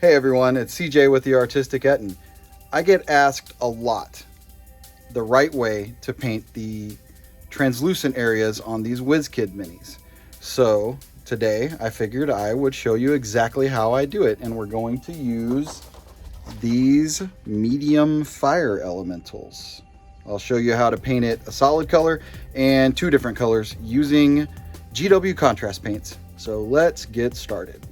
Hey everyone, it's CJ with the Artistic Etin. I get asked a lot the right way to paint the translucent areas on these WizKid minis. So today I figured I would show you exactly how I do it, and we're going to use these medium fire elementals. I'll show you how to paint it a solid color and two different colors using GW contrast paints. So let's get started.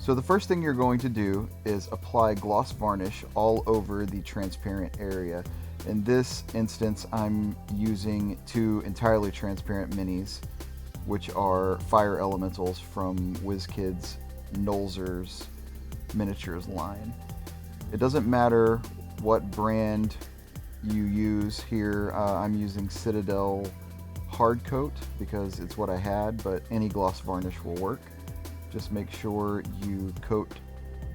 So the first thing you're going to do is apply gloss varnish all over the transparent area. In this instance, I'm using two entirely transparent minis, which are fire elementals from WizKids Nolzur's miniatures line. It doesn't matter what brand you use here. I'm using Citadel hard coat because it's what I had, but any gloss varnish will work. Just make sure you coat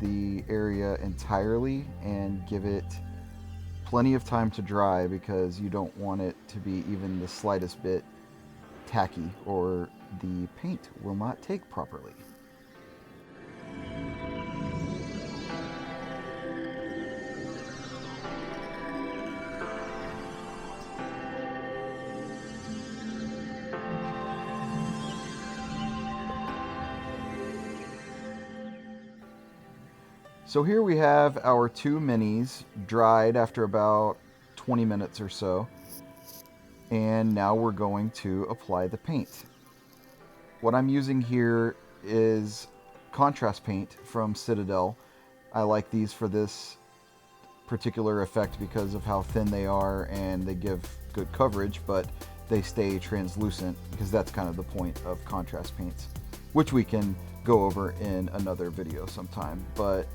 the area entirely and give it plenty of time to dry, because you don't want it to be even the slightest bit tacky or the paint will not take properly. So here we have our two minis dried after about 20 minutes or so, and now we're going to apply the paint. What I'm using here is contrast paint from Citadel. I like these for this particular effect because of how thin they are and they give good coverage, but they stay translucent because that's kind of the point of contrast paints, which we can go over in another video sometime. But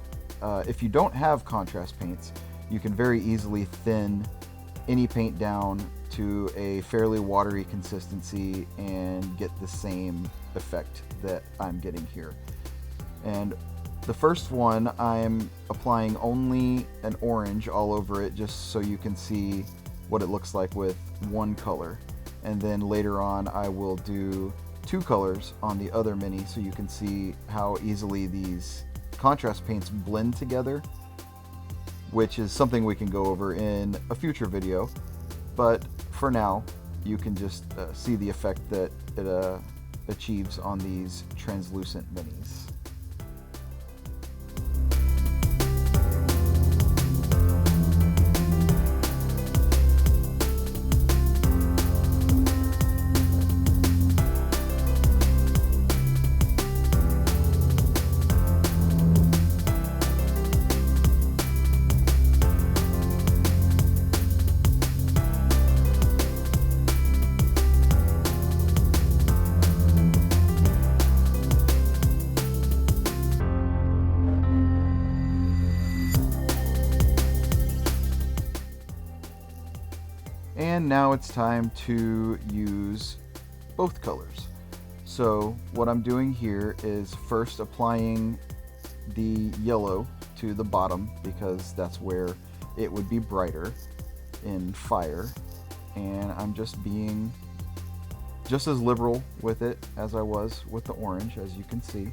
if you don't have contrast paints, you can very easily thin any paint down to a fairly watery consistency and get the same effect that I'm getting here. And the first one, I'm applying only an orange all over it just so you can see what it looks like with one color. And then later on I will do two colors on the other mini so you can see how easily these contrast paints blend together, which is something we can go over in a future video. But for now, you can just see the effect that it achieves on these translucent minis. And now it's time to use both colors. So what I'm doing here is first applying the yellow to the bottom because that's where it would be brighter in fire. And I'm just being just as liberal with it as I was with the orange, as you can see.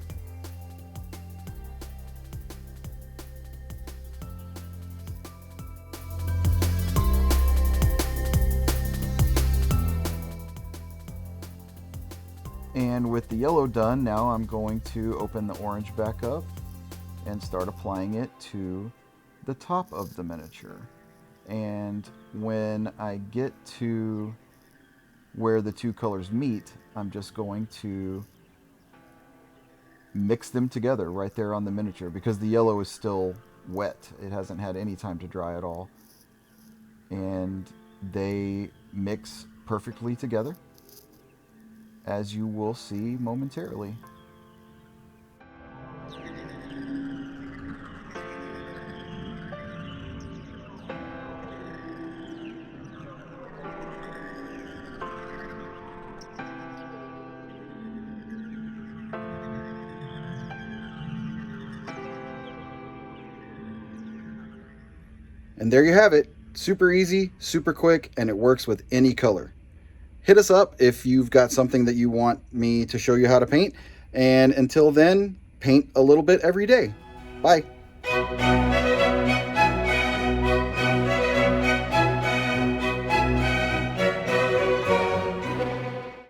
And with the yellow done, now I'm going to open the orange back up and start applying it to the top of the miniature. And when I get to where the two colors meet, I'm just going to mix them together right there on the miniature because the yellow is still wet. It hasn't had any time to dry at all. And they mix perfectly together, as you will see momentarily. And there you have it. Super easy, super quick, and it works with any color. Hit us up if you've got something that you want me to show you how to paint. And until then, paint a little bit every day. Bye.